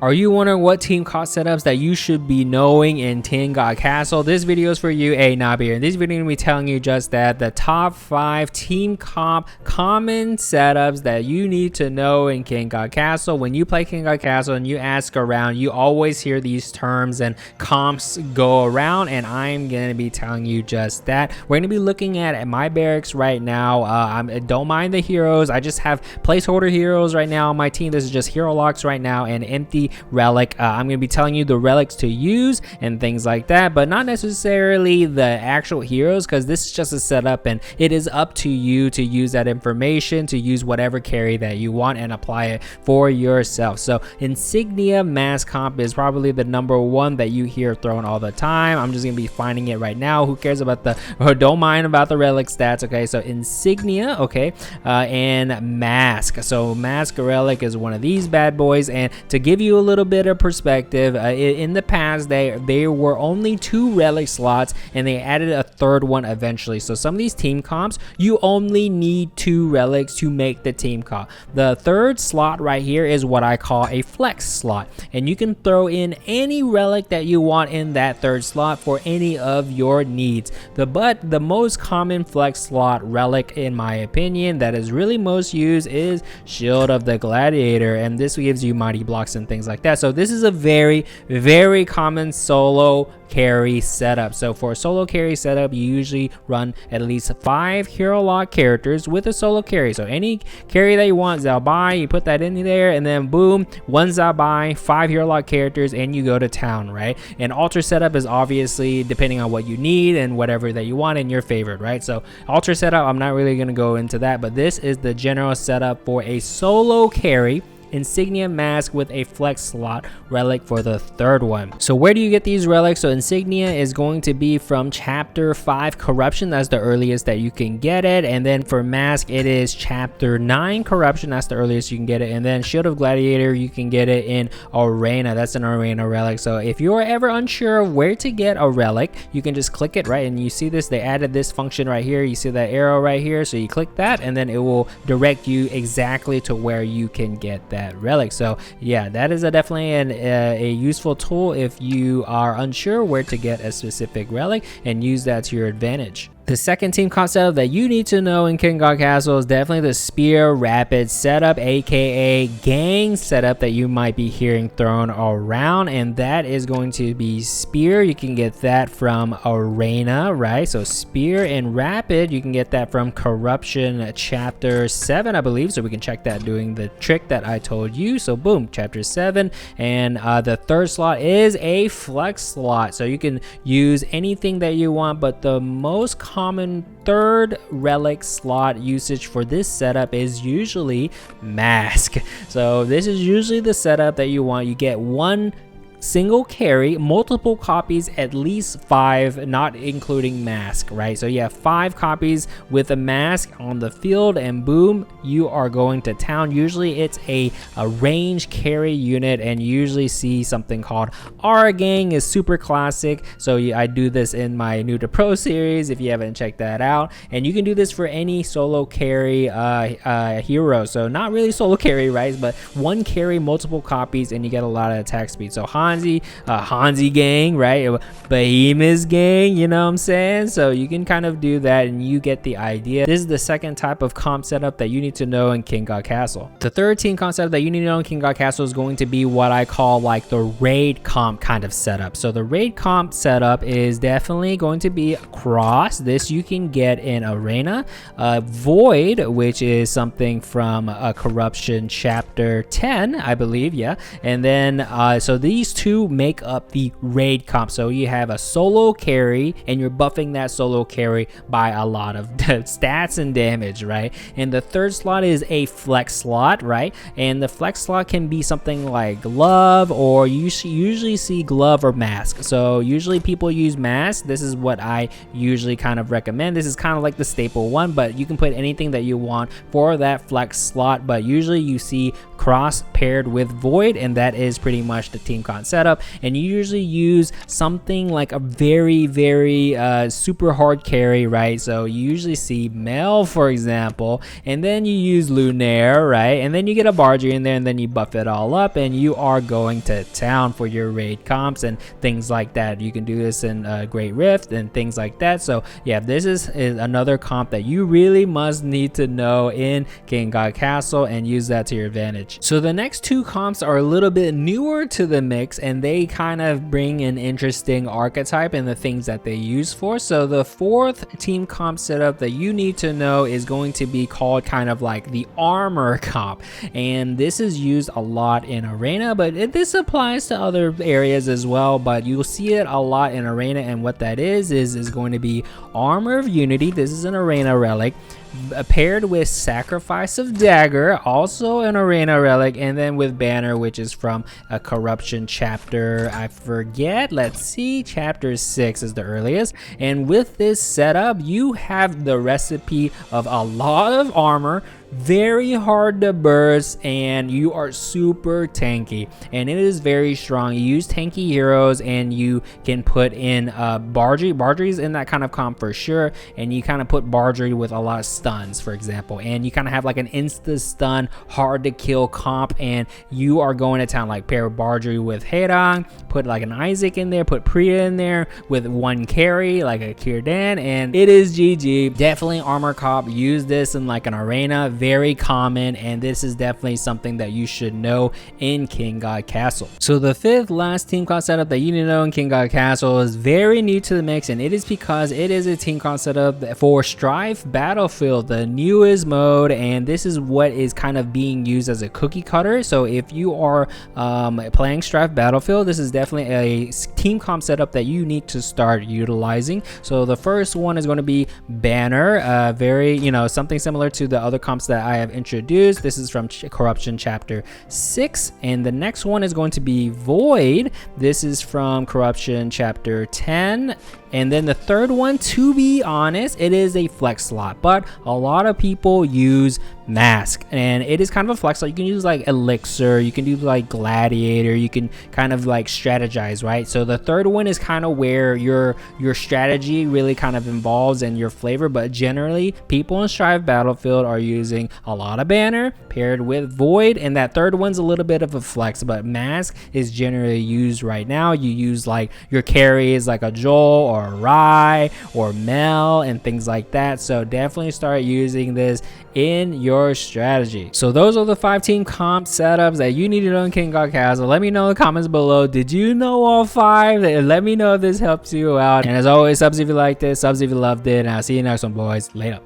Are you wondering what team comp setups that you should be knowing in King God Castle? This video is for you, A Nobby here. In this video, I'm going to be telling you just that the top 5 team comp common setups that you need to know in King God Castle. When you play King God Castle and you ask around, you always hear these terms and comps go around, and I'm going to be telling you just that. We're going to be looking at my barracks right now. I don't mind the heroes. I just have placeholder heroes right now on my team. This is just hero locks right now and empty relic. I'm going to be telling you the relics to use and things like that, but not necessarily the actual heroes, because this is just a setup and it is up to you to use that information, to use whatever carry that you want and apply it for yourself. So Insignia mask comp is probably the #1 that you hear thrown all the time. I'm just going to be finding it right now. Who cares about the, or don't mind about the relic stats. Okay, so Insignia, okay, and mask. So mask relic is one of these bad boys, and to give you a little bit of perspective, in the past there were only 2 relic slots and they added a 3rd one eventually. So some of these team comps, you only need 2 relics to make the team comp. The 3rd slot right here is what I call a flex slot, and you can throw in any relic that you want in that 3rd slot for any of your needs. But the most common flex slot relic, in my opinion, that is really most used is Shield of the Gladiator, and this gives you mighty blocks and things like that. So this is a very common solo carry setup. So for a solo carry setup, you usually run at least 5 hero lock characters with a solo carry. So any carry that you want, Zalbai, you put that in there, and then boom, 1 Zalbai, 5 hero lock characters, and you go to town, right? And altar setup is obviously depending on what you need and whatever that you want and your favorite, right? So altar setup, I'm not really going to go into that, but this is the general setup for a solo carry Insignia mask with a flex slot relic for the 3rd one. So where do you get these relics? So Insignia is going to be from chapter 5 corruption. That's the earliest that you can get it, and then for mask it is chapter 9 corruption. That's the earliest you can get it, and then Shield of Gladiator, you can get it in arena. That's an arena relic. So if you're ever unsure of where to get a relic, you can just click it, right? And you see this, they added this function right here. You see that arrow right here, so you click that and then it will direct you exactly to where you can get that relic. So yeah, that is definitely a useful tool if you are unsure where to get a specific relic, and use that to your advantage. The second team comp setup that you need to know in King God Castle is definitely the Spear Rapid setup, aka gang setup that you might be hearing thrown around, and that is going to be Spear. You can get that from Arena, right? So Spear and Rapid, you can get that from Corruption chapter 7, I believe. So we can check that doing the trick that I told you. So boom, chapter 7, and the 3rd slot is a flex slot. So you can use anything that you want, but the most common 3rd relic slot usage for this setup is usually mask. So this is usually the setup that you want. You get 1 single carry, multiple copies, at least 5, not including mask, right? So you have 5 copies with a mask on the field, and boom, you are going to town. Usually it's a range carry unit, and you usually see something called R Gang is super classic. So I do this in my new to pro series if you haven't checked that out, and you can do this for any solo carry hero. So not really solo carry, right? But 1 carry, multiple copies, and you get a lot of attack speed. So Hanzi gang, right? Behemoth gang, you know what I'm saying? So you can kind of do that and you get the idea. This is the second type of comp setup that you need to know in King God Castle. The 3rd team comp setup that you need to know in King God Castle is going to be what I call like the raid comp kind of setup. So the raid comp setup is definitely going to be cross. This you can get in arena. Void, which is something from Corruption chapter 10, I believe, yeah. And then so these 2 make up the raid comp. So you have a solo carry and you're buffing that solo carry by a lot of stats and damage, right? And the 3rd slot is a flex slot, right? And the flex slot can be something like glove, or you usually see glove or mask. So usually people use mask. This is what I usually kind of recommend. This is kind of like the staple one, but you can put anything that you want for that flex slot. But usually you see cross paired with void, and that is pretty much the team comp not setup, and you usually use something like a very super hard carry, right? So you usually see Mel, for example, and then you use Lunaire, right? And then you get a Bardry in there, and then you buff it all up, and you are going to town for your raid comps and things like that. You can do this in Great Rift and things like that. So yeah, this is another comp that you really must need to know in King God Castle and use that to your advantage. So the next two comps are a little bit newer to the mix, and they kind of bring an interesting archetype and the things that they use for. So the fourth team comp setup that you need to know is going to be called kind of like the armor comp, and this is used a lot in arena, but this applies to other areas as well, but you'll see it a lot in arena. And what that is going to be Armor of Unity. This is an arena relic, paired with Sacrifice of Dagger, also an arena relic, and then with Banner, which is from a Corruption chapter. I forget, let's see, chapter 6 is the earliest. And with this setup, you have the recipe of a lot of armor, very hard to burst, and you are super tanky, and it is very strong. You use tanky heroes, and you can put in Bardry's in that kind of comp for sure, and you kind of put Bardry with a lot of stuns, for example, and you kind of have like an insta stun, hard to kill comp, and you are going to town. Like pair Bardry with Herang, put like an Isaac in there, put Priya in there with one carry like a Kirdan, and it is GG. Definitely armor comp. Use this in like an arena, very common, and this is definitely something that you should know in King God Castle. So the fifth last team comp setup that you need to know in King God Castle is very new to the mix, and it is because it is a team comp setup for Strife Battlefield, the newest mode, and this is what is kind of being used as a cookie cutter. So if you are playing Strife Battlefield, this is definitely a team comp setup that you need to start utilizing. So the first one is going to be Banner, very, you know, something similar to the other comps that I have introduced. This is from Corruption chapter 6, and the next one is going to be Void. This is from Corruption chapter 10. And then the third one, to be honest, it is a flex slot, but a lot of people use Mask, and it is kind of a flex slot. You can use like Elixir, you can do like Gladiator, you can kind of like strategize, right? So the third one is kind of where your strategy really kind of involves and your flavor, but generally people in Strife Battlefield are using a lot of Banner paired with Void, and that third one's a little bit of a flex, but Mask is generally used right now. You use like your carries like a Joel or a Rai or Mel and things like that, so definitely start using this in your strategy. So those are the 5 team comp setups that you need to know in King God Castle. Let me know in the comments below, did you know all 5? Let me know if this helps you out, and as always, subs if you liked this, subs if you loved it, and I'll see you next one, boys. Later.